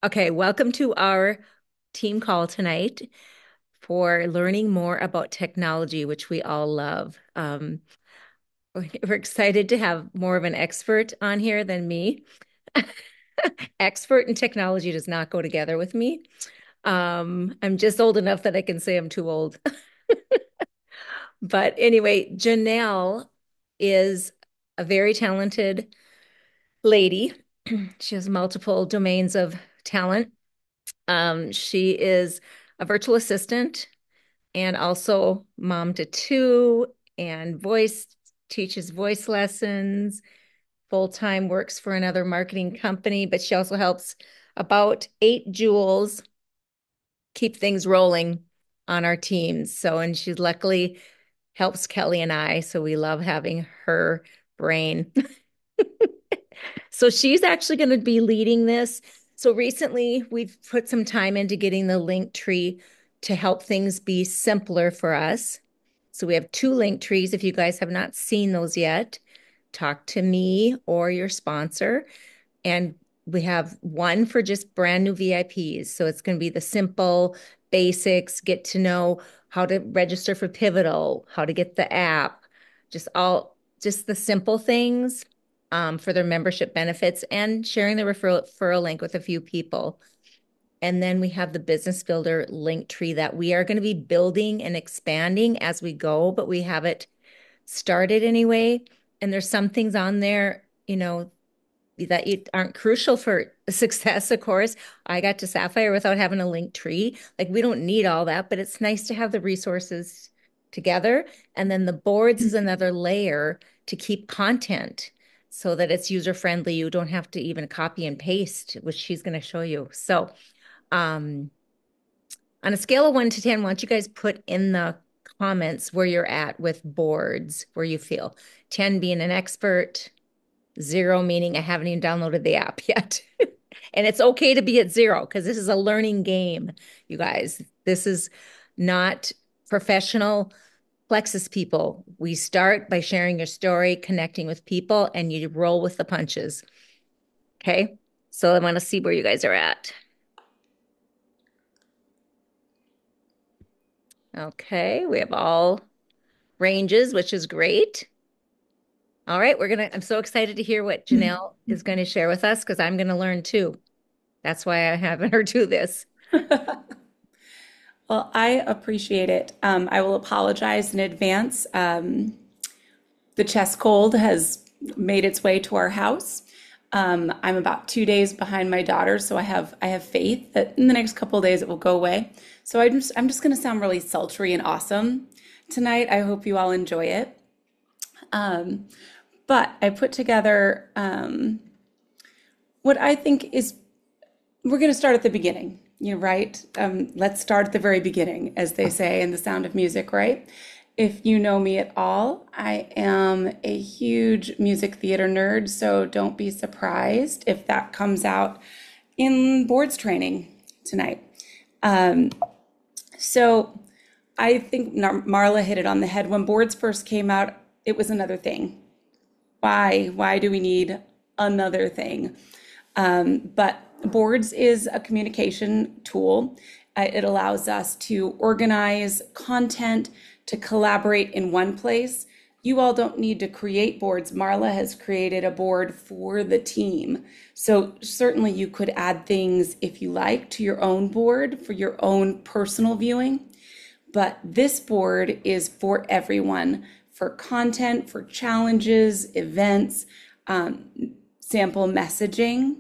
Okay, welcome to our team call tonight for learning more about technology, which we all love. We're excited to have more of an expert on here than me. Expert in technology does not go together with me. I'm just old enough that I can say I'm too old. But anyway, Janelle is a very talented lady. She has multiple domains of talent. She is a virtual assistant and also mom to two and teaches voice lessons, full time works for another marketing company, but she also helps about eight jewels keep things rolling on our teams. So, and she luckily helps Kelly and I. So we love having her brain. So she's actually going to be leading this. So recently, we've put some time into getting the link tree to help things be simpler for us. So we have two link trees. If you guys have not seen those yet, talk to me or your sponsor. And we have one for just brand new VIPs. So it's going to be the simple basics, get to know how to register for Pivotal, how to get the app, just the simple things for their membership benefits and sharing the referral link with a few people. And then we have the business builder link tree that we are going to be building and expanding as we go, but we have it started anyway. And there's some things on there, that aren't crucial for success, of course. I got to Sapphire without having a link tree. Like we don't need all that, but it's nice to have the resources together. And then the boards is another layer to keep content so that it's user friendly. You don't have to even copy and paste, which she's going to show you. So, um, on a scale of 1 to 10, why don't you guys put in the comments where you're at with boards, where you feel 10 being an expert, zero meaning I haven't even downloaded the app yet. And it's okay to be at zero because this is a learning game, you guys. This is not professional Plexus people. We start by sharing your story, connecting with people, and you roll with the punches. Okay. So I want to see where you guys are at. Okay. We have all ranges, which is great. All right. I'm so excited to hear what Janelle is going to share with us because I'm going to learn too. That's why I have her do this. Well, I appreciate it. I will apologize in advance. The chest cold has made its way to our house. I'm about 2 days behind my daughter, so I have faith that in the next couple of days it will go away. So I'm just going to sound really sultry and awesome tonight. I hope you all enjoy it. But I put together what I think is we're going to start at the beginning, right? Let's start at the very beginning, as they say in The Sound of Music, right? If you know me at all, I am a huge music theater nerd, so don't be surprised if that comes out in boards training tonight. Um, so I think Marla hit it on the head. When boards first came out, it was another thing. Why? Why do we need another thing? But boards is a communication tool. It allows us to organize content, to collaborate in one place. You all don't need to create boards. Marla has created a board for the team. So certainly you could add things if you like to your own board for your own personal viewing. But this board is for everyone, for content, for challenges, events, sample messaging.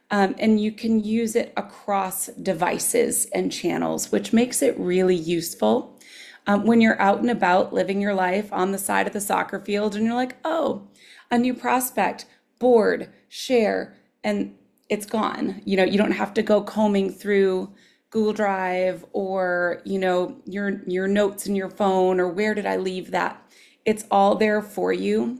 And you can use it across devices and channels, which makes it really useful. When you're out and about living your life on the side of the soccer field and you're like, oh, a new prospect, board, share, and it's gone. You don't have to go combing through Google Drive or, your notes in your phone or where did I leave that? It's all there for you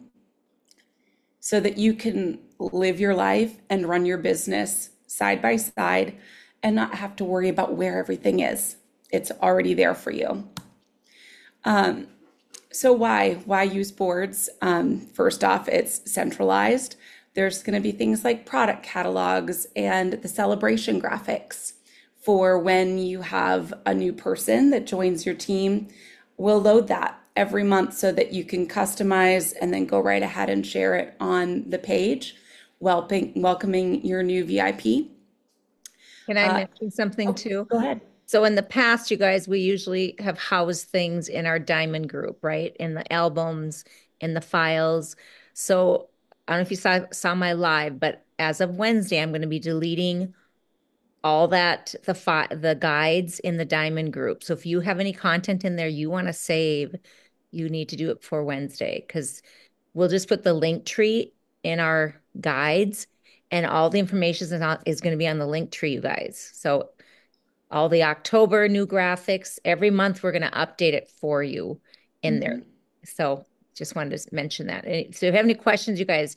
so that you can live your life and run your business side by side and not have to worry about where everything is. It's already there for you. So why use boards? First off, it's centralized. There's going to be things like product catalogs and the celebration graphics for when you have a new person that joins your team. We'll load that every month so that you can customize and then go right ahead and share it on the page, welcoming your new VIP. Can I Uh, mention something oh, too? go ahead. So in the past, you guys, we usually have housed things in our diamond group, right? In the albums, in the files. So I don't know if you saw my live, but as of Wednesday, I'm going to be deleting all that the guides in the diamond group. So if you have any content in there you want to save, you need to do it before Wednesday because we'll just put the link tree in our guides and all the information is going to be on the link tree, you guys. So all the October new graphics, every month we're going to update it for you in there. Mhm. So just wanted to mention that. So if you have any questions, you guys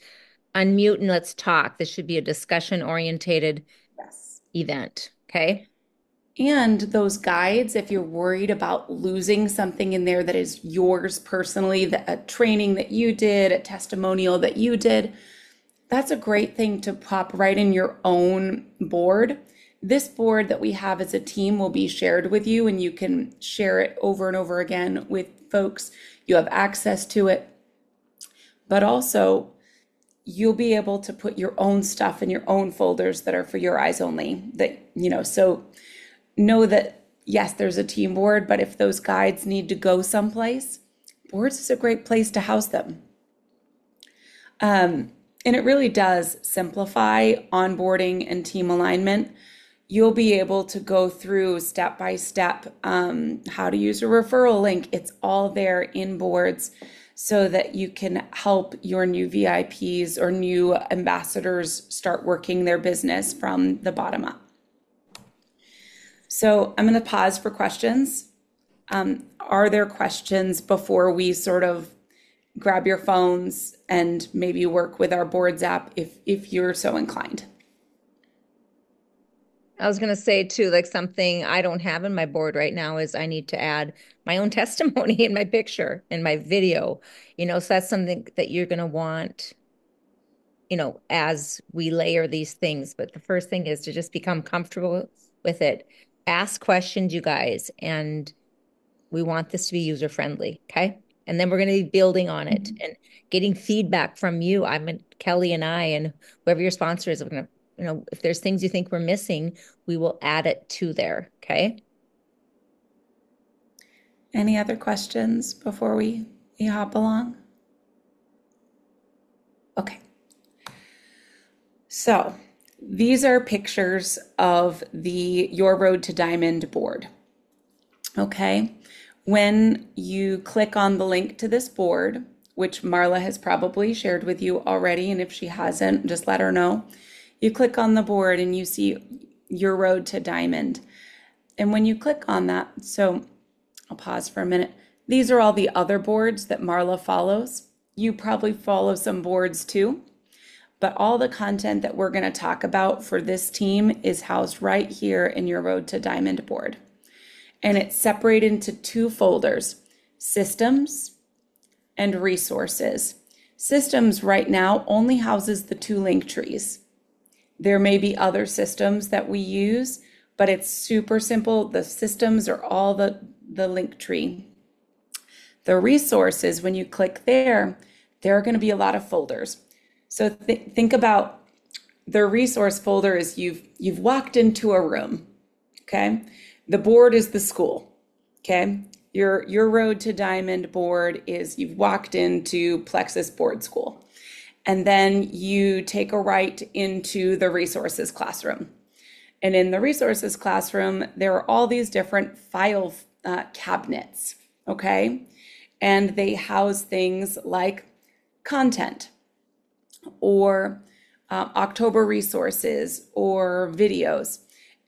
unmute and let's talk. This should be a discussion orientated Yes. event. Okay. And those guides, if you're worried about losing something in there that is yours personally, a training that you did, a testimonial that you did, that's a great thing to pop right in your own board. This board that we have as a team will be shared with you, and you can share it over and over again with folks. You have access to it, but also you'll be able to put your own stuff in your own folders that are for your eyes only. So know that yes, there's a team board, but if those guides need to go someplace, boards is a great place to house them. And it really does simplify onboarding and team alignment. You'll be able to go through step by step how to use a referral link. It's all there in boards so that you can help your new VIPs or new ambassadors start working their business from the bottom up. So I'm going to pause for questions. Are there questions before we sort of grab your phones and maybe work with our boards app if you're so inclined? I was going to say too, like something I don't have in my board right now is I need to add my own testimony in my picture, in my video, so that's something that you're going to want, as we layer these things. But the first thing is to just become comfortable with it. Ask questions, you guys, and we want this to be user friendly. Okay. And then we're going to be building on it Mhm. and getting feedback from you. Kelly and I, and whoever your sponsor is, we're going to, if there's things you think we're missing, we will add it to there. Okay. Any other questions before we hop along? Okay. So these are pictures of the Your Road to Diamond board. Okay. When you click on the link to this board, which Marla has probably shared with you already, and if she hasn't, just let her know. You click on the board and you see Your Road to Diamond. And when you click on that, so I'll pause for a minute. These are all the other boards that Marla follows. You probably follow some boards too, but all the content that we're going to talk about for this team is housed right here in Your Road to Diamond board. And it's separated into two folders, systems and resources. Systems right now only houses the two link trees. There may be other systems that we use, but it's super simple. The systems are all the link tree. The resources, when you click there are going to be a lot of folders. So think about the resource folder is you've walked into a room, okay? The board is the school, okay? Your Road to Diamond board is you've walked into Plexus Board School. And then you take a right into the resources classroom. And in the resources classroom, there are all these different file cabinets, okay? And they house things like content or October resources or videos.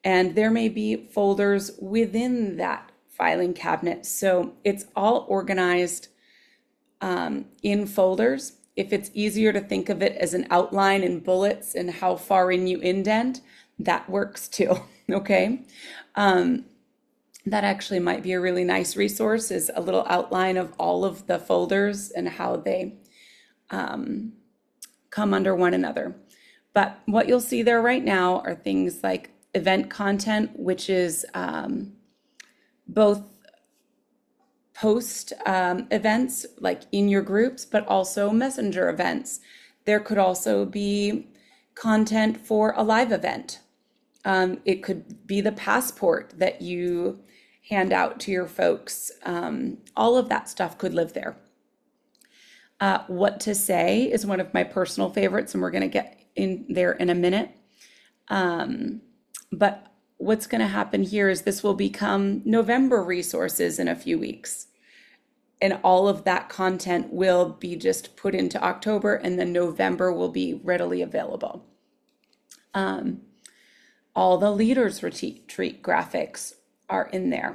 And there may be folders within that filing cabinet. So it's all organized in folders. If it's easier to think of it as an outline and bullets and how far in you indent, that works too, okay? That actually might be a really nice resource, is a little outline of all of the folders and how they come under one another. But what you'll see there right now are things like event content, which is both post events like in your groups, but also messenger events. There could also be content for a live event. It could be the passport that you hand out to your folks. All of that stuff could live there. What to say is one of my personal favorites, and we're going to get in there in a minute. But what's going to happen here is this will become November resources in a few weeks. And all of that content will be just put into October, and then November will be readily available. All the leaders retreat graphics are in there.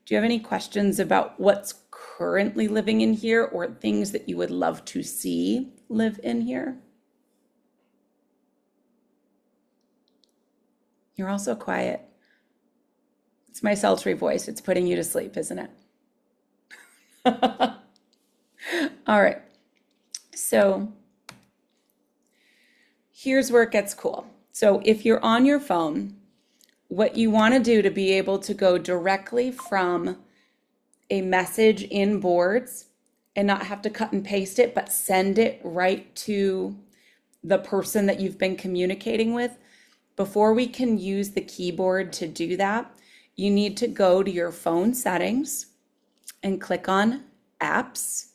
Do you have any questions about what's currently living in here or things that you would love to see live in here? You're also quiet. It's my sultry voice. It's putting you to sleep, isn't it? All right. So here's where it gets cool. So if you're on your phone, what you want to do to be able to go directly from a message in Boards and not have to cut and paste it, but send it right to the person that you've been communicating with, before we can use the keyboard to do that, you need to go to your phone settings and click on Apps.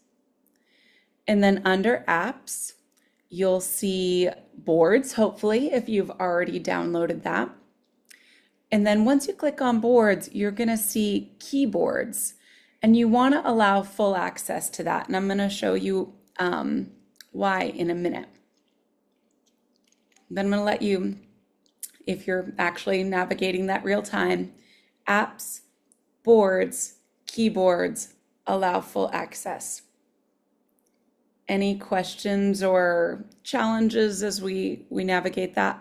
And then under Apps, you'll see Boards, hopefully, if you've already downloaded that. And then once you click on Boards, you're going to see Keyboards. And you want to allow full access to that. And I'm going to show you why in a minute. Then I'm going to let you, if you're actually navigating that real time, Apps, Boards, Keyboards, allow full access. Any questions or challenges as we navigate that?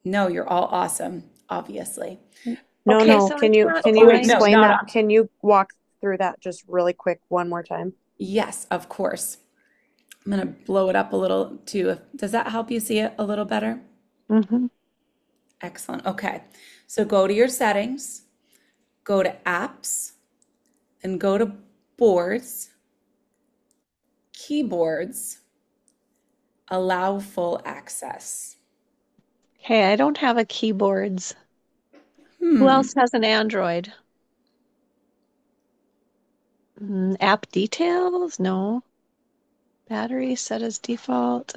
No, you're all awesome, obviously. No, Okay, no. so Can it's you not can you Oh, wait, no, explain not that? on. Can you walk through that just really quick one more time? Yes, of course. I'm going to blow it up a little too. Does that help you see it a little better? Mm-hmm. Excellent. Okay. So go to your settings, go to Apps, and go to Boards, Keyboards, allow full access. okay. I don't have a keyboards. Who Hmm. else has an Android? App details? No. Battery set as default.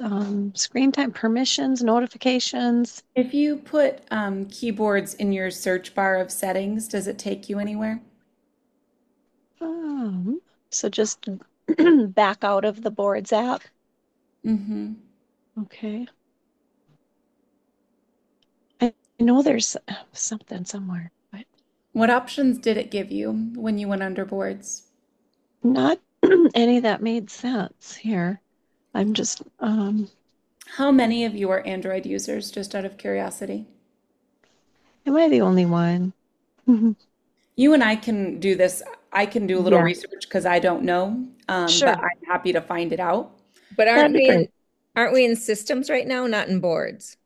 Screen time permissions, notifications. If you put keyboards in your search bar of settings, does it take you anywhere? So just back out of the Boards app. Mm-hmm. Okay. I know there's something somewhere, but What options did it give you when you went under Boards? not any that made sense here. I'm just, How many of you are Android users, just out of curiosity? am I the only one? You and I can do this. I can do a little Yeah. research because I don't know, but Sure, I'm happy to find it out. But that'd be great. aren't we in systems right now, not in boards?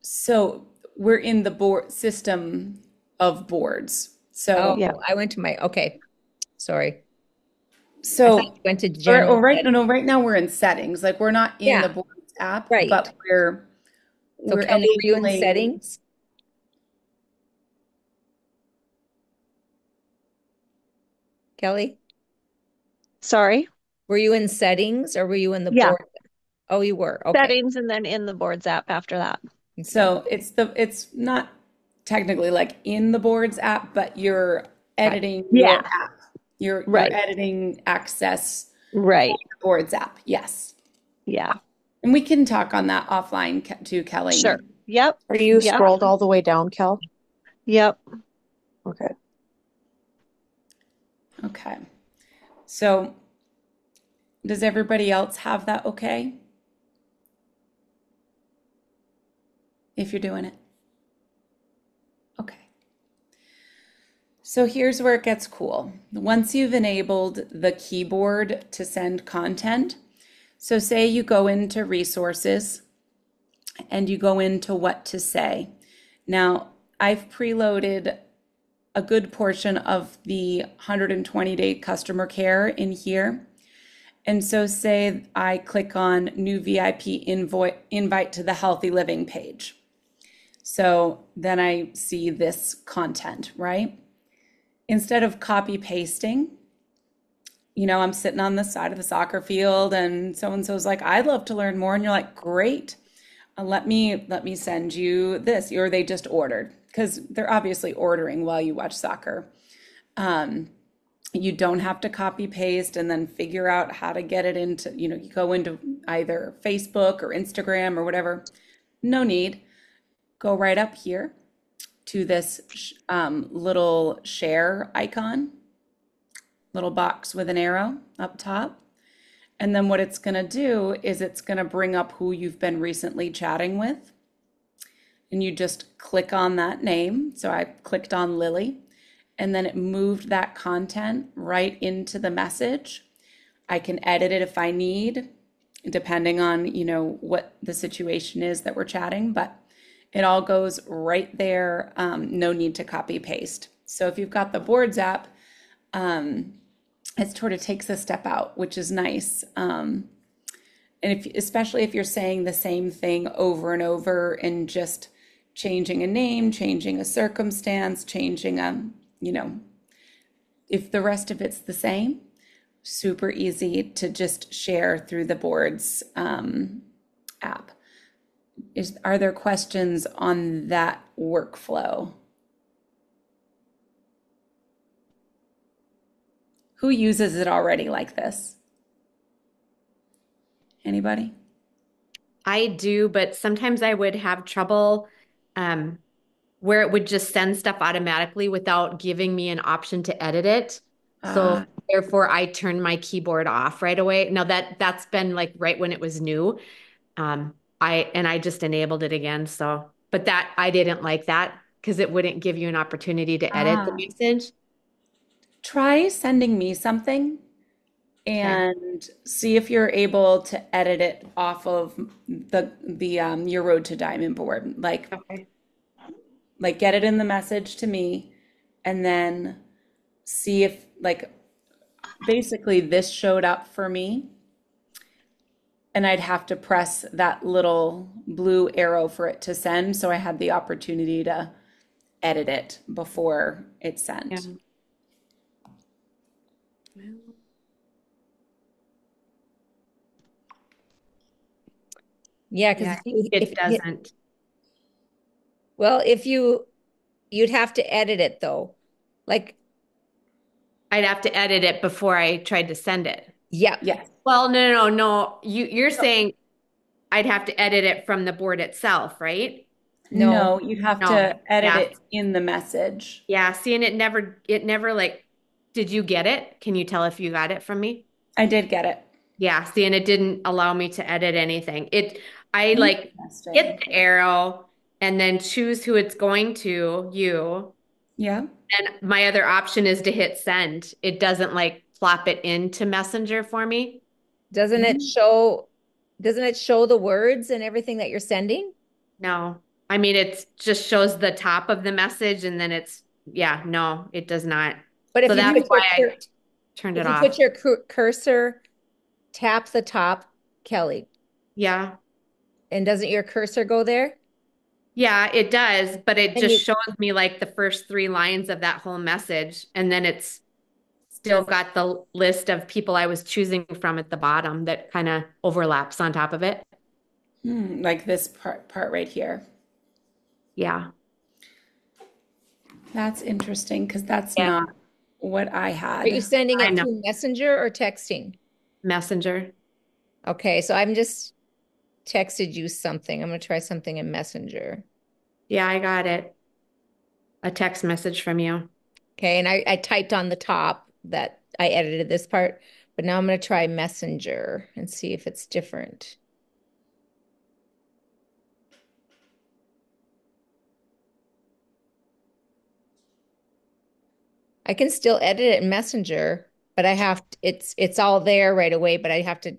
So we're in the board system of Boards. Oh, So, Yeah. I went to my, okay. Sorry. I thought so, you went to or general right, settings. no, right now we're in settings. Like we're not in the Yeah, Boards app, right. but we're So we're Kelly, were you in enabling. settings? Kelly, Sorry. were you in settings or were you in the Yeah. board? Oh, you were. Okay. Settings and then in the Boards app after that. Okay. So it's not technically like in the Boards app, but you're Got editing your Yeah. app. You're Right. editing access Right. for the Boards app. Yes. Yeah. And we can talk on that offline too, Kelly. Sure. Yep. Are you Yep. scrolled all the way down, Kel? Yep. Okay. Okay. So does everybody else have that okay? If you're doing it. Okay. So here's where it gets cool. Once you've enabled the keyboard to send content, so say you go into resources and you go into what to say. Now, I've preloaded a good portion of the 120-day customer care in here. And so say I click on new VIP invite to the healthy living page. So then I see this content, right? Instead of copy pasting, I'm sitting on the side of the soccer field and so and so's like, I'd love to learn more. And you're like, great. Let me send you this. Or they just ordered because they're obviously ordering while you watch soccer. You don't have to copy paste and then figure out how to get it into, you go into either Facebook or Instagram or whatever. No need. Go right up here to this little share icon, little box with an arrow up top. And then what it's going to do is it's going to bring up who you've been recently chatting with. And you just click on that name. So I clicked on Lily, and then it moved that content right into the message. I can edit it if I need, depending on, what the situation is that we're chatting, but it all goes right there. No need to copy paste. So if you've got the Boards app, it sort of takes a step out, which is nice. And especially if you're saying the same thing over and over and just changing a name, changing a circumstance, changing if the rest of it's the same, super easy to just share through the Boards app. Are there questions on that workflow? Who uses it already like this? Anybody? I do, but sometimes I would have trouble where it would just send stuff automatically without giving me an option to edit it. So therefore, I turned my keyboard off right away. Now that's been like right when it was new. I just enabled it again. So, but that I didn't like that because it wouldn't give you an opportunity to edit the message. Try sending me something Okay. and see if you're able to edit it off of the your Road to Diamond board. Okay. Like get it in the message to me, and then see if basically this showed up for me, and I'd have to press that little blue arrow for it to send. So I had the opportunity to edit it before it Yeah. sent. Yeah, Yeah, because I think it doesn't. well, you'd have to edit it though. Like, I'd have to edit it before I tried to send it. yeah, Yes. Well, no. You're saying I'd have to edit it from the board itself, right? no, No, you have No. to edit Yeah. it in the message. Yeah. See, and it never like, did you get it? Can you tell if you got it from me? I did get it. Yeah. See, and it didn't allow me to edit anything. I like hit Interesting. the arrow and then choose who it's going to, you. Yeah. And my other option is to hit send. It doesn't like plop it into Messenger for me. doesn't it Mm. show, doesn't it show the words and everything that you're sending? No. I mean, it just shows the top of the message and then yeah, no, it does not. But So that's why I turned if it you put off. your cursor, tap the top, Kelly, Yeah. and doesn't your cursor go there? Yeah, it does, but it And just you, shows me like the first three lines of that whole message. And then it's still got the list of people I was choosing from at the bottom that kind of overlaps on top of it. Like this part right here. Yeah. That's interesting because that's Yeah. not what I are you had. sending I it know. through Messenger or texting? Messenger. Okay, so I'm just texted you something. I'm gonna try something in Messenger. Yeah, I got it. A text message from you. Okay, and I typed on the top that I edited this part, but now I'm gonna try Messenger and see if it's different. I can still edit it in Messenger, but it's all there right away, but I have to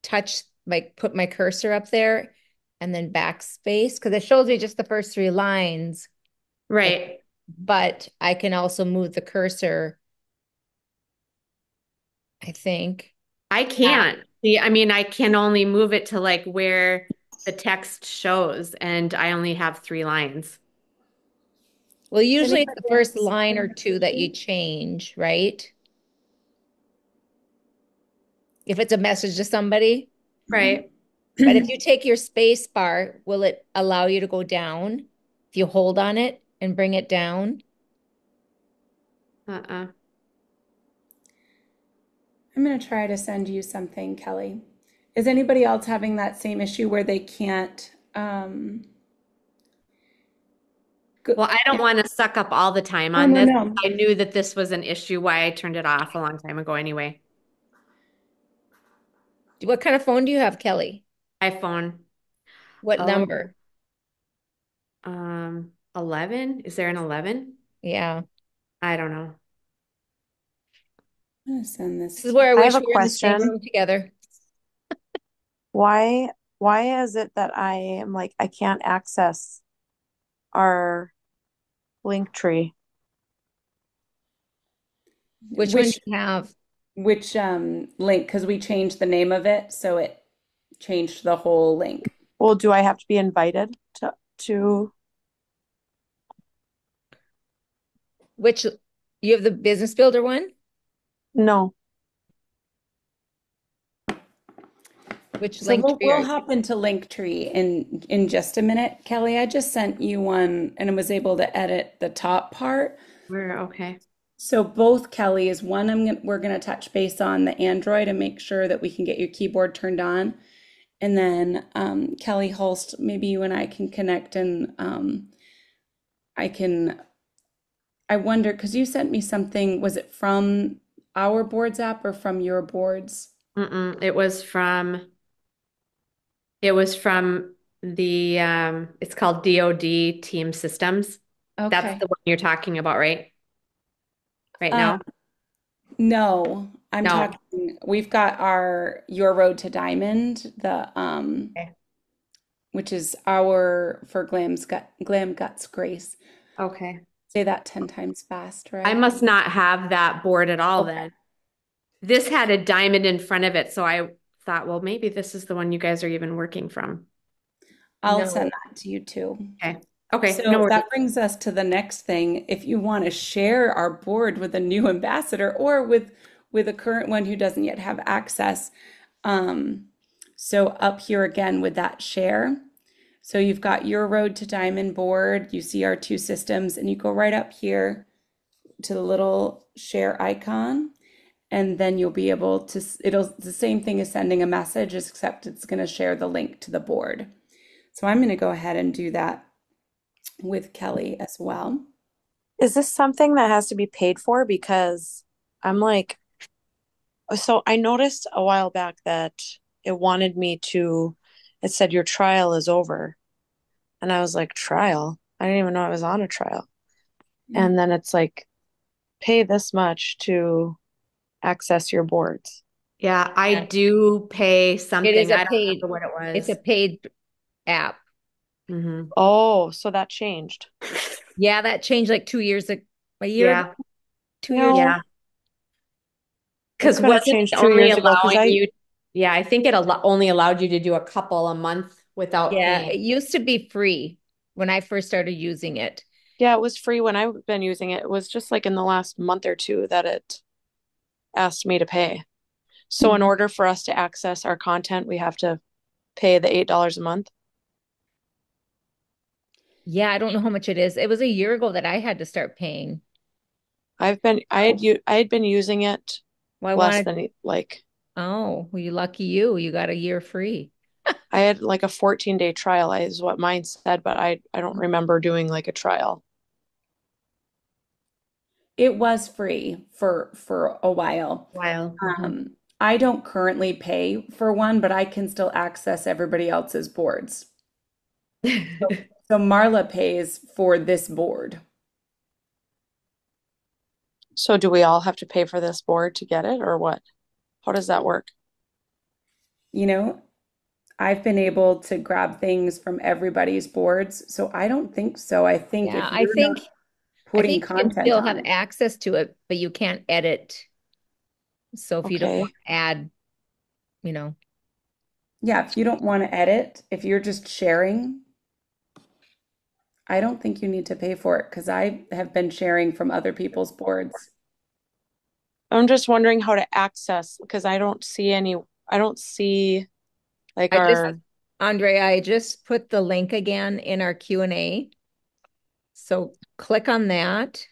touch, like put my cursor up there and then backspace because it shows me just the first three lines. And, Right. but I can also move the cursor, I think. I Ah, can't. See, I mean, I can only move it to like where the text shows, and I only have 3 lines. well, Does usually it's anybody the first else line or find two this that you issue? change, right? If it's a message to somebody. Right. But if you take your space bar, will it allow you to go down? If you hold on it and bring it down? Uh-uh. I'm going to try to send you something, Kelly. Is anybody else having that same issue where they can't go? Well, I don't want to suck up all the time Oh, on no, this. no. I knew that this was an issue, why I turned it off a long time ago anyway. What kind of phone do you have, Kelly? iPhone. What Oh, number? 11? Is there an 11? Yeah. I don't know. I'm going to send this This is to where I I have wish a we were in the same question. room together. Why is it that I am like I can't access our link tree? Which one do which you have? link? Because we changed the name of it, so it changed the whole link. Well, do I have to be invited to Which you have the business builder one? no. Which So link tree are we'll you? hop into Linktree in just a minute, Kelly. I just sent you one and I was able to edit the top part. We're okay. So both Kelly's, one we're gonna touch base on the Android and make sure that we can get your keyboard turned on. And then Kelly Holst, maybe you and I can connect and I can I wonder because you sent me something, was it from our boards app or from your boards? Mm-mm. It was from it's called DoD Team Systems. That's Okay. the one you're talking about, right? Right Uh, now? no, I'm No. talking, we've got our Your Road to Diamond, the Okay. which is our for Glam Guts Grace. Okay. Say that 10 times fast, I right? must not have that board at all Okay. then. This had a diamond in front of it, so I thought, well, maybe this is the one you guys are even working from. I'll send No. that to you too. Okay. Okay, no So worries. that brings us to the next thing. If you want to share our board with a new ambassador or with a current one who doesn't yet have access, um, so up here again with that share. So you've got your Road to Diamond board, you see our two systems, and you go right up here to the little share icon, and then you'll be able to, it'll the same thing as sending a message, except it's going to share the link to the board. So I'm going to go ahead and do that with Kelly as well. Is this something that has to be paid for? Because I'm like, so I noticed a while back that it wanted me to, it said your trial is over. And I was like, trial? I didn't even know I was on a trial. Yeah. And then it's like, pay this much to access your boards. Yeah, I Yeah. do pay It is something. a I don't paid, remember what it it's a was. paid app. Hmm. Oh, so that changed. Yeah, that changed like 2 years ago, a year ago, Yeah, 2 years. No, yeah. it Because couldn't have wasn't changed it two only years ago because allowing I, you? Yeah, I think it only allowed you to do a couple a month without Yeah, paying. it used to be free when I first started using it. yeah, it was free when I've been using it. It was just like in the last month or two that it asked me to pay. So in order for us to access our content, we have to pay the $8 a month. Yeah, I don't know how much it is. It was a year ago that I had to start paying. I had been using it Well, I less wanted, than like oh, well, you lucky you. You got a year free. I had like a 14-day trial is what mine said, but I don't remember doing like a trial. It was free for a while. While. Mhm. I don't currently pay for one, but I can still access everybody else's boards. So Marla pays for this board. So do we all have to pay for this board to get it or what? How does that work? You know, I've been able to grab things from everybody's boards, so I don't think so. I think Yeah, if you're not I putting think you can content still on have it, access to it, but you can't edit. So if you don't want Okay. to add, you know, yeah, if you don't want to edit, if you're just sharing, I don't think you need to pay for it because I have been sharing from other people's boards. I'm just wondering how to access because I don't see like I just, our, Andre, I just put the link again in our Q&A. So click on that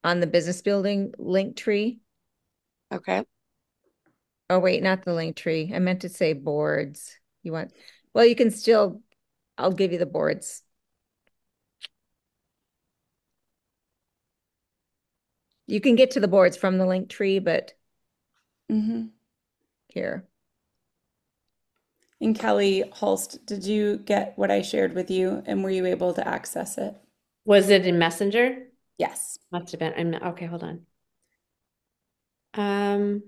on the business building link tree. okay. Oh, wait, not the link tree. I meant to say boards. You want, well, you can still, I'll give you the boards. You can get to the boards from the link tree, but Hmm. here. And Kelly Hulst, did you get what I shared with you and were you able to access it? Was it in Messenger? Yes. Must have been. Okay, hold on. Um,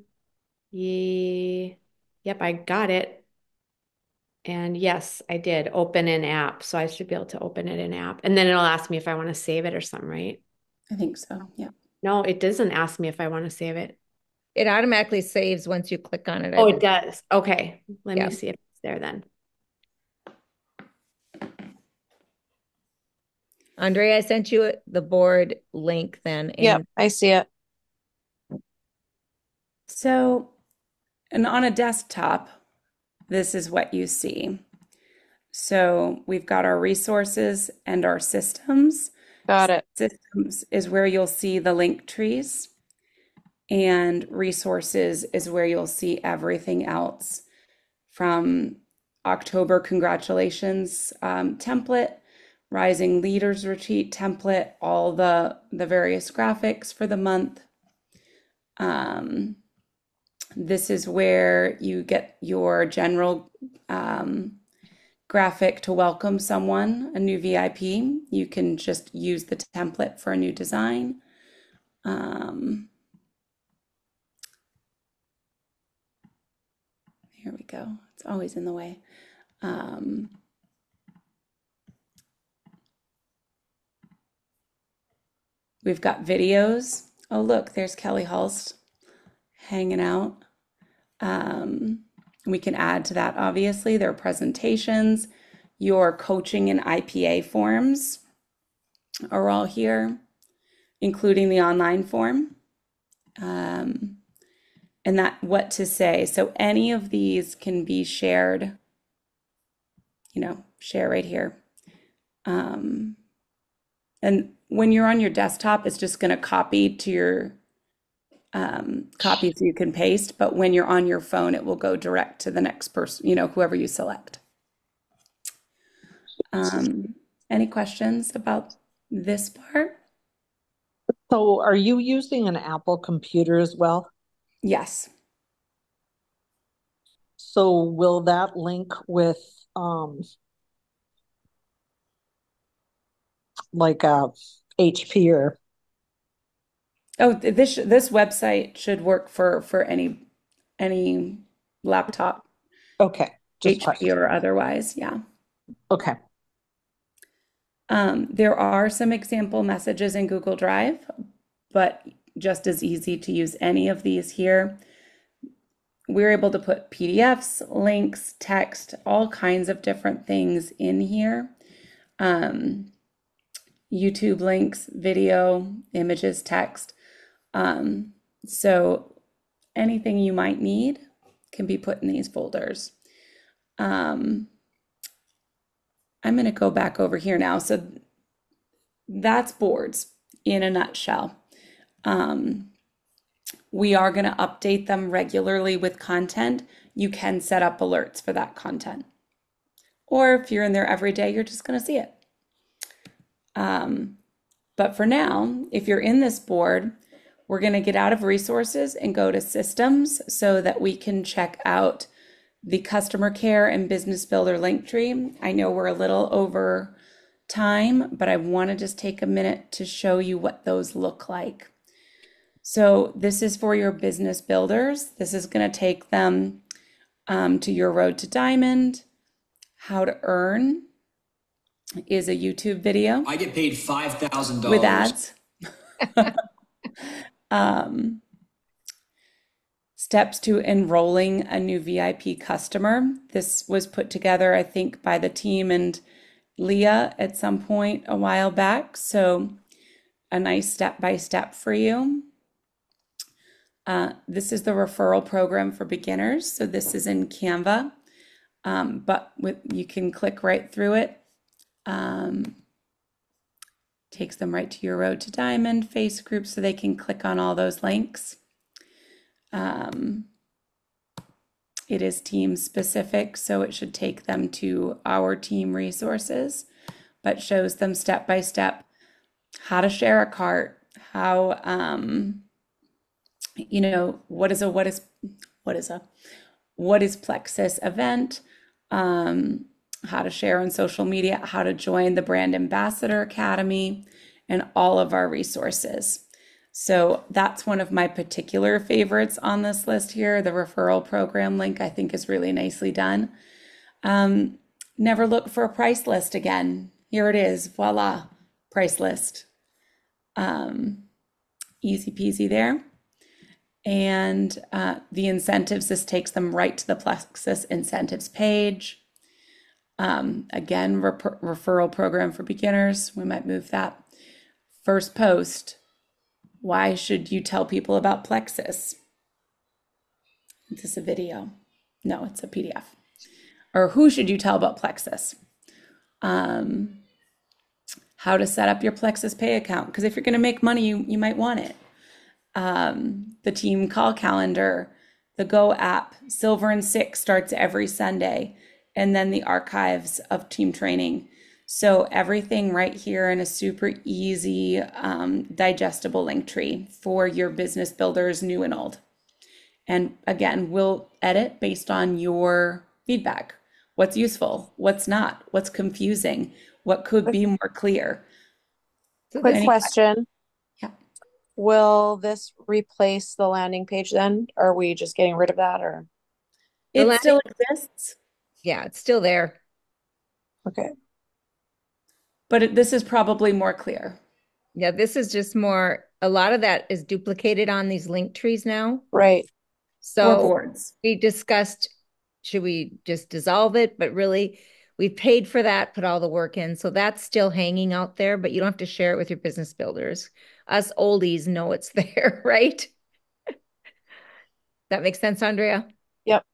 yeah, yep, I got it. And yes, I did open an app. So I should be able to open it in app. And then it'll ask me if I want to save it or something, right? I think so. Yeah. No, it doesn't ask me if I want to save it. It automatically saves once you click on it, I Oh, it believe. does. Okay. Let me Yeah. see if it's there then. Andre, I sent you the board link then Yep, in. I see it. So, and on a desktop, this is what you see. So we've got our resources and our systems. Got it. Systems is where you'll see the link trees, and resources is where you'll see everything else from October congratulations template, Rising Leaders Retreat template, all the various graphics for the month. This is where you get your general graphic to welcome someone, a new VIP. You can just use the template for a new design. Here we go. It's always in the way. We've got videos. Oh, look, there's Kelly Hulst hanging out. We can add to that, obviously, their presentations. Your coaching and IPA forms are all here, including the online form. And that what to say. So any of these can be shared, share right here. And when you're on your desktop, it's just going to copy to your copy so you can paste. But when you're on your phone, it will go direct to the next person, whoever you select. Any questions about this part? So are you using an Apple computer as well? Yes. So will that link with like a HP or Oh, this website should work for any laptop, okay, just HP question. or otherwise. Yeah. Okay. There are some example messages in Google Drive, but just as easy to use any of these here. We're able to put PDFs, links, text, all kinds of different things in here. YouTube links, video, images, text. So anything you might need can be put in these folders. I'm going to go back over here now. So that's boards in a nutshell. We are going to update them regularly with content. You can set up alerts for that content. Or if you're in there every day, you're just going to see it. But for now, if you're in this board, we're going to get out of resources and go to systems so that we can check out the customer care and business builder link tree. I know we're a little over time, but I want to just take a minute to show you what those look like. So this is for your business builders. This is going to take them to Your Road to Diamond. How to Earn is a YouTube video I get paid $5,000 with ads. Steps to enrolling a new VIP customer. This was put together, I think, by the team and Leah at some point a while back. So a nice step-by-step for you. This is the referral program for beginners. So this is in Canva, but you can click right through it. Takes them right to Your Road to Diamond face group, so they can click on all those links. It is team specific, so it should take them to our team resources, but shows them step by step how to share a cart, how what is Plexus event, how to share on social media, how to join the Brand Ambassador Academy, and all of our resources. So that's one of my particular favorites on this list here. The referral program link, I think, is really nicely done. Never look for a price list again. Here it is. Voila, price list. Easy peasy there. And the incentives, this takes them right to the Plexus incentives page. Again, referral program for beginners. We might move that. First post. Why should you tell people about Plexus? Is this a video? No, it's a PDF. Or who should you tell about Plexus? How to set up your Plexus Pay account. Because if you're going to make money, you might want it. The team call calendar, the Go app, Silver and Six starts every Sunday, and then the archives of team training. So everything right here in a super easy, digestible link tree for your business builders, new and old. And again, we'll edit based on your feedback. What's useful? What's not? What's confusing? What could be more clear? Quick question. Yeah. Will this replace the landing page then? Are we just getting rid of that, or? It still exists. Yeah, it's still there. Okay. But this is probably more clear. Yeah, this is just more, a lot of that is duplicated on these link trees now. Right. Or So boards. we discussed, should we just dissolve it? But really, we paid for that, put all the work in. So that's still hanging out there, but you don't have to share it with your business builders. Us oldies know it's there, right? That makes sense, Andrea? Yep.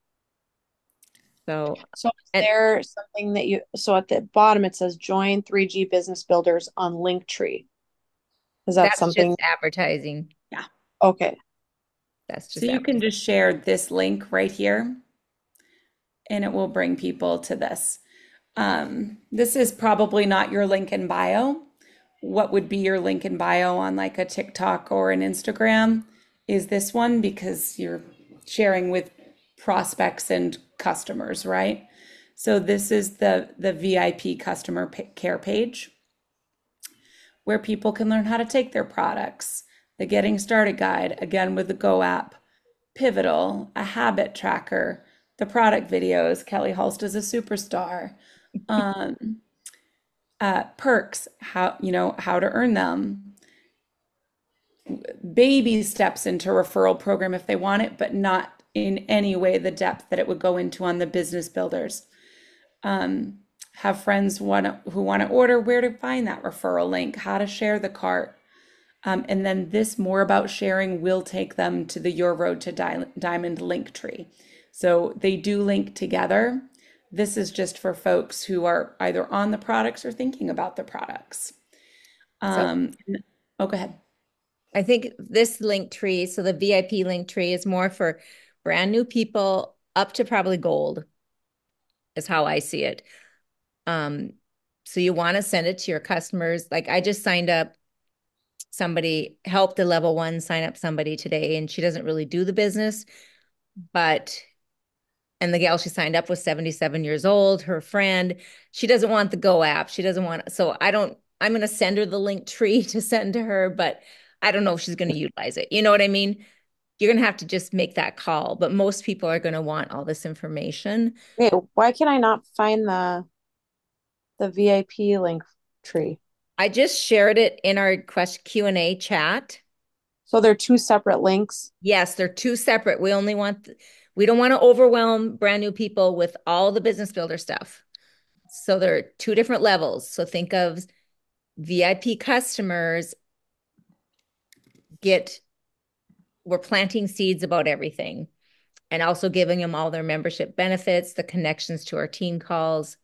So is there something that so at the bottom it says join 3G business builders on Linktree? Is that that's something? just advertising. Yeah. Okay. That's just so you can just share this link right here, and it will bring people to this. This is probably not your link in bio. What would be your link in bio on like a TikTok or an Instagram is this one, because you're sharing with prospects and customers, right? So this is the VIP customer care page where people can learn how to take their products. The Getting Started Guide, again with the Go app, Pivotal, a habit tracker, the product videos, Kelly Hulst is a superstar, perks, how to earn them, baby steps into referral program if they want it, but not in any way the depth that it would go into on the business builders. Have friends who want to order, where to find that referral link, how to share the cart. And then this more about sharing will take them to the Your Road to Diamond link tree. So they do link together. This is just for folks who are either on the products or thinking about the products. Go ahead. I think this link tree, so the VIP link tree is more for brand new people up to probably gold, is how I see it. So you want to send it to your customers. Like I just signed up somebody, helped a level 1 sign up somebody today, and she doesn't really do the business, but And the gal she signed up was 77 years old, her friend. She doesn't want the Go app. She doesn't want, so I'm going to send her the link tree to send to her, but I don't know if she's going to utilize it. You know what I mean? You're going to have to just make that call, but most people are going to want all this information. Wait, why can I not find the VIP link tree? I just shared it in our question Q&A chat. So they're two separate links. Yes, they're two separate. We don't want to overwhelm brand new people with all the business builder stuff. So there are two different levels. So think of VIP customers we're planting seeds about everything and also giving them all their membership benefits, the connections to our team calls,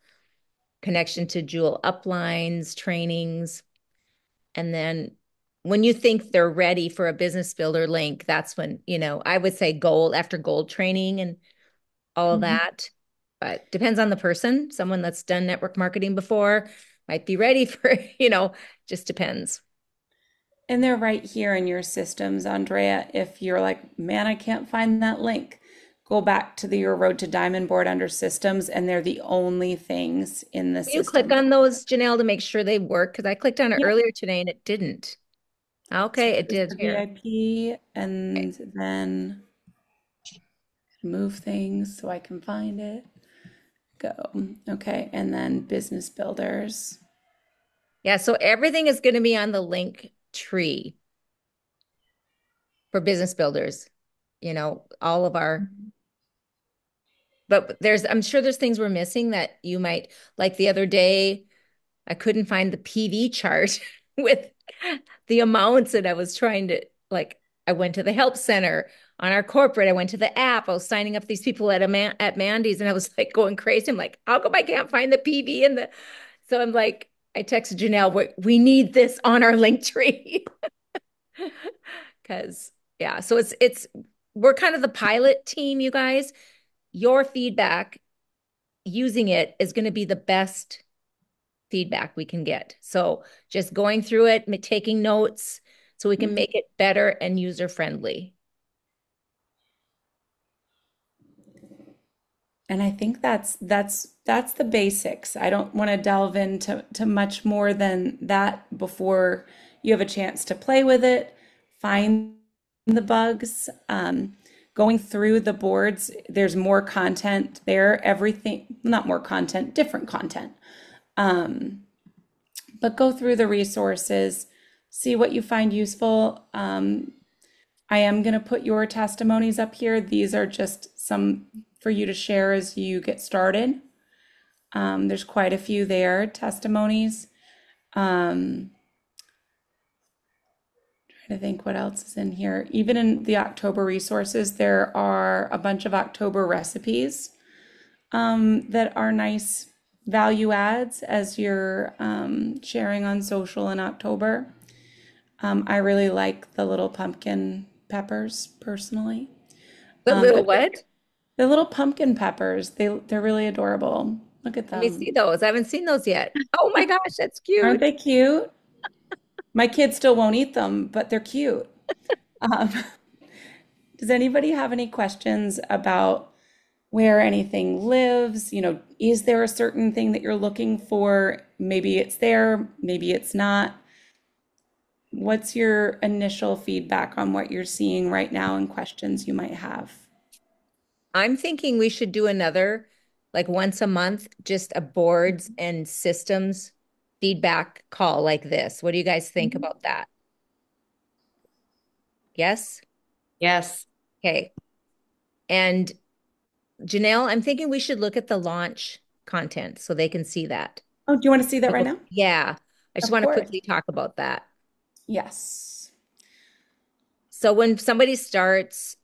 connection to Jewel uplines, trainings. And then when you think they're ready for a business builder link, that's when, I would say after gold training and all of that. But depends on the person. Someone that's done network marketing before might be ready for, just depends. And they're right here in your systems, Andrea. If you're like, man, I can't find that link, go back to your Road to Diamond board under systems, and they're the only things in the You system. click on those, Janelle, to make sure they work, because I clicked on it earlier today and it didn't. Okay, it did here. VIP, and then move things so I can find it. Go. Okay, and then business builders. Yeah, so everything is going to be on the link tree for business builders. All of our, but I'm sure there's things we're missing that you might, like the other day, I couldn't find the PV chart with the amounts, and I was trying to, I went to the help center on our corporate. I went to the app. I was signing up these people at Mandy's, and I was like going crazy. I'm like, how come I can't find the PV and the? So I'm like, I texted Janelle, we need this on our link tree. Because yeah, so we're kind of the pilot team, you guys. Your feedback using it is going to be the best feedback we can get. So just going through it, taking notes so we can make it better and user friendly. And I think that's the basics. I don't want to delve into much more than that before you have a chance to play with it, find the bugs. Going through the boards, there's more content there. Everything, not more content, different content. But go through the resources, see what you find useful. I am going to put your testimonies up here. These are just some for you to share as you get started. There's quite a few there, testimonies. Trying to think what else is in here. Even in the October resources, there are a bunch of October recipes that are nice value adds as you're sharing on social in October. I really like the little pumpkin peppers personally. The little what? The little pumpkin peppers, they're really adorable. Look at them. Let me see those. I haven't seen those yet. Oh my gosh, that's cute. Aren't they cute? My kids still won't eat them, but they're cute. Um, does anybody have any questions about where anything lives? Is there a certain thing that you're looking for? Maybe it's there, maybe it's not. What's your initial feedback on what you're seeing right now and questions you might have? I'm thinking we should do another, like once a month, just a boards and systems feedback call like this. What do you guys think about that? Yes? Yes. Okay. And Janelle, I'm thinking we should look at the launch content so they can see that. Oh, do you want to see that right now? Yeah. I just Of want to course. quickly talk about that. Yes. So when somebody starts,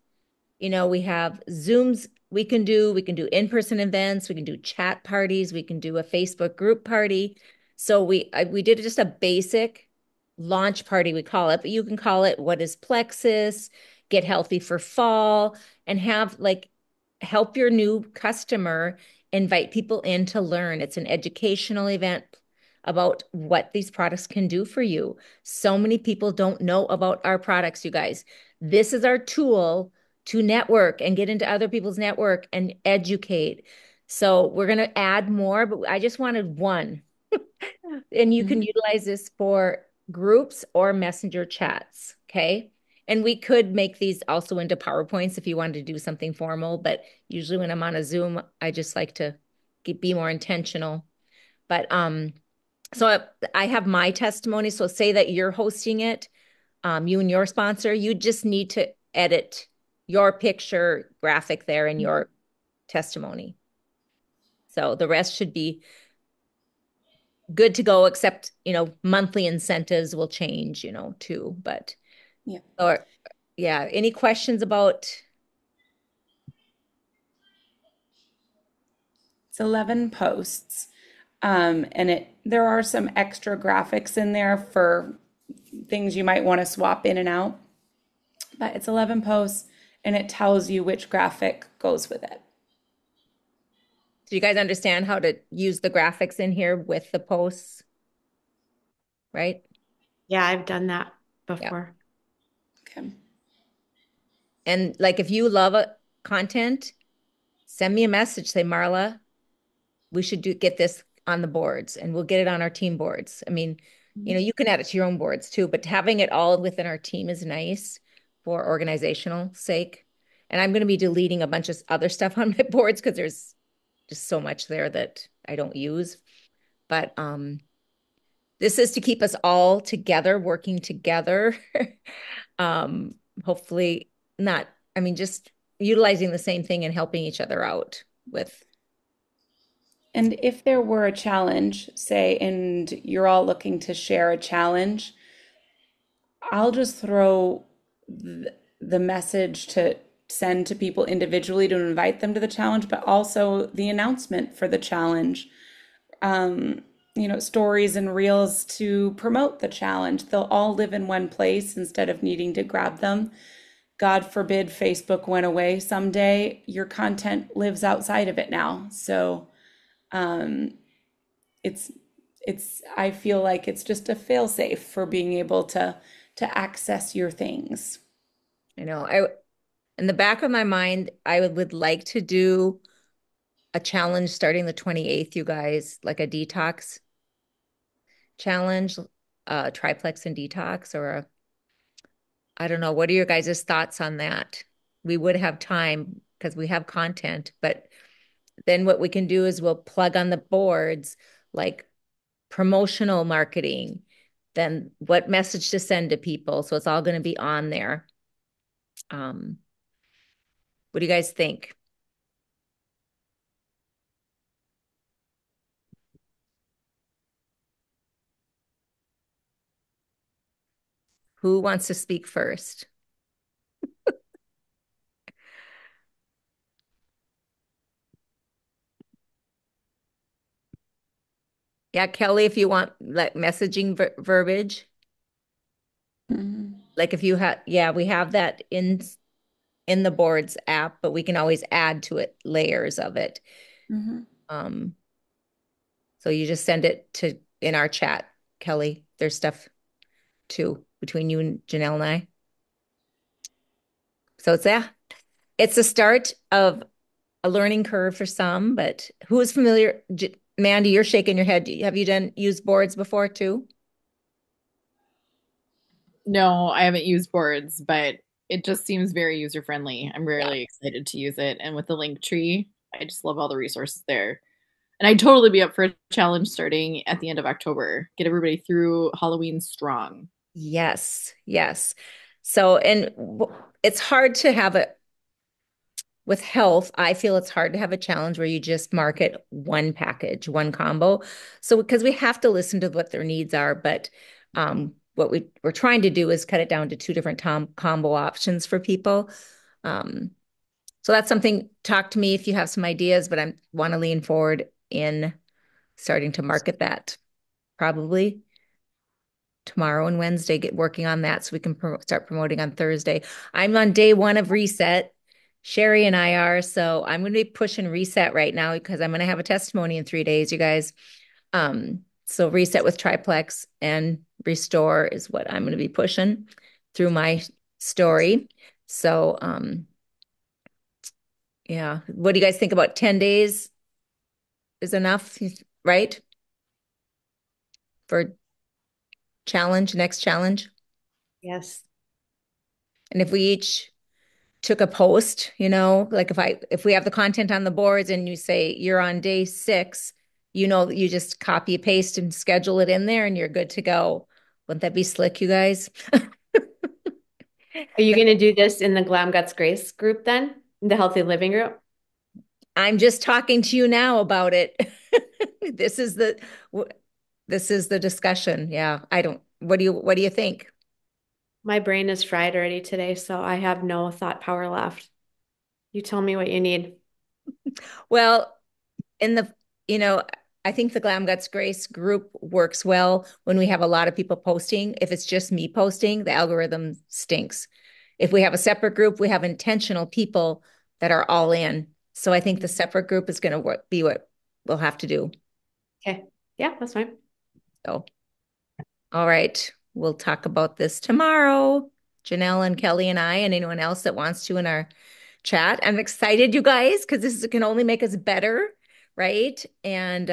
we have Zooms we can do in-person events, we can do chat parties, we can do a Facebook group party. So we did just a basic launch party, we call it, but you can call it What is Plexus, Get Healthy for Fall, and have help your new customer invite people in to learn. It's an educational event about what these products can do for you. So many people don't know about our products, you guys. This is our tool to network and get into other people's network and educate. So we're going to add more, but I just wanted one. And you can utilize this for groups or messenger chats. Okay. And we could make these also into PowerPoints if you wanted to do something formal, but usually when I'm on a Zoom, I just like to be more intentional. But so I have my testimony. So say that you're hosting it, you and your sponsor, you just need to edit your picture graphic there in your testimony. So the rest should be good to go, except, monthly incentives will change, too. But Yeah. or yeah, any questions about? It's 11 posts. And there are some extra graphics in there for things you might want to swap in and out. But it's 11 posts and it tells you which graphic goes with it. Do you guys understand how to use the graphics in here with the posts? Right? Yeah, I've done that before. Okay. And like if you love content, send me a message, say, Marla, we should get this on the boards, and we'll get it on our team boards. I mean, you can add it to your own boards too, but having it all within our team is nice for organizational sake. And I'm going to be deleting a bunch of other stuff on my boards because there's just so much there that I don't use. But this is to keep us all together, working together. Hopefully not, I mean, just utilizing the same thing and helping each other out with. And if there were a challenge, say, and you're all looking to share a challenge, I'll just throw the message to send to people individually to invite them to the challenge, but also the announcement for the challenge. Stories and reels to promote the challenge. They'll all live in one place instead of needing to grab them. God forbid Facebook went away someday. Your content lives outside of it now. So I feel like it's just a fail-safe for being able to access your things. I know. In the back of my mind, I would like to do a challenge starting the 28th, you guys, like a detox challenge, triplex and detox, or I don't know. What are your guys' thoughts on that? We would have time because we have content, but then what we can do is we'll plug on the boards like promotional marketing, then what message to send to people. So it's all going to be on there. What do you guys think? Who wants to speak first? Yeah, Kelly, if you want like messaging verbiage, like if you have, yeah, we have that in the boards app, but we can always add to it layers of it. Um, so you just send it to in our chat, Kelly. There's stuff too between you and Janelle and I. So it's the start of a learning curve for some, but who is familiar? Mandy, you're shaking your head. Have you used boards before too? No, I haven't used boards, but it just seems very user friendly. I'm really excited to use it. And with the link tree, I just love all the resources there. And I'd totally be up for a challenge starting at the end of October. Get everybody through Halloween strong. Yes, yes. So, and it's hard to have it with health. I feel it's hard to have a challenge where you just market one package, one combo. So, because we have to listen to what their needs are, but what we're trying to do is cut it down to two different combo options for people. So that's something, talk to me if you have some ideas, but I want to lean forward in starting to market that probably tomorrow and Wednesday, get working on that so we can start promoting on Thursday. I'm on day one of reset. Sherry and I are, so I'm going to be pushing reset right now because I'm going to have a testimony in 3 days, you guys. So reset with triplex and restore is what I'm going to be pushing through my story. So Yeah. What do you guys think about 10 days is enough, right? For next challenge? Yes. And if we each took a post, like if we have the content on the boards and you say you're on day 6, you just copy paste and schedule it in there and you're good to go. Wouldn't that be slick, you guys? Are you going to do this in the Glam Guts Grace group then? The Healthy Living group? I'm just talking to you now about it. This is the this is the discussion. Yeah, I don't. What do you think? My brain is fried already today, so I have no thought power left. You tell me what you need. Well, in the, you know, I think the Glam Guts Grace group works well when we have a lot of people posting. If it's just me posting, the algorithm stinks. If we have a separate group, we have intentional people that are all in. So I think the separate group is going to be what we'll have to do. Okay. Yeah, that's fine. So, all right. We'll talk about this tomorrow. Janelle and Kelly and I, and anyone else that wants to in our chat. I'm excited, you guys, because this can only make us better, right? And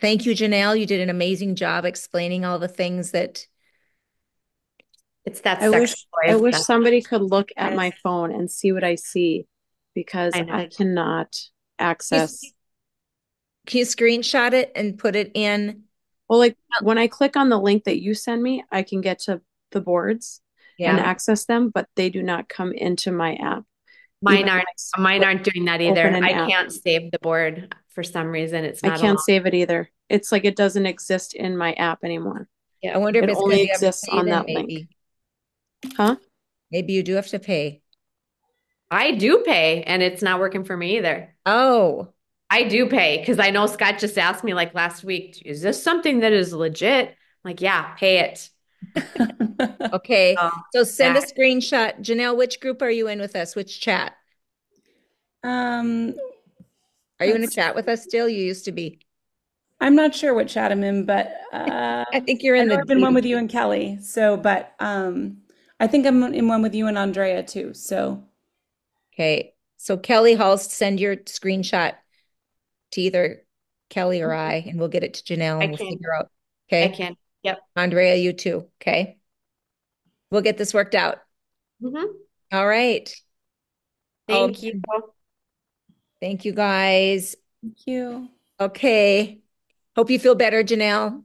thank you, Janelle. You did an amazing job explaining all the things that. It's that I sex wish toy. somebody could look at Yes. my phone and see what I see because I know. I cannot access. Can you screenshot it and put it in? Well, like when I click on the link that you send me, I can get to the boards and Yeah. access them, but they do not come into my app. Mine Even aren't when mine aren't doing that either. open an I app. can't save the board for some reason. It's I not can't allowed. save it either. It's like it doesn't exist in my app anymore. I wonder if It it's only because you have to exists pay on then, that link. maybe. Huh? Maybe you do have to pay. I do pay, and it's not working for me either. Oh, I do pay because I know Scott just asked me like last week, is this something that is legit? I'm like, yeah, pay it. okay. Oh, So send a yeah. screenshot. Janelle, which group are you in with us? Which chat? Um, Are you in a let's, chat with us still? You used to be. I'm not sure what chat I'm in, but I think you're I in know the I've been one with dating. you and Kelly. So, but I think I'm in one with you and Andrea too. So, Okay. So Kelly Hulst, send your screenshot to either Kelly or I, and we'll get it to Janelle I and we'll can. figure out. I Okay. can. Yep. Andrea, you too. Okay. We'll get this worked out. Mhm. All right. Oh, Thank you. thank you guys. thank you. Okay. Hope you feel better, Janelle.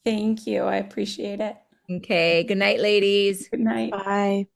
Thank you. I appreciate it. Okay. Good night, ladies. Good night. Bye.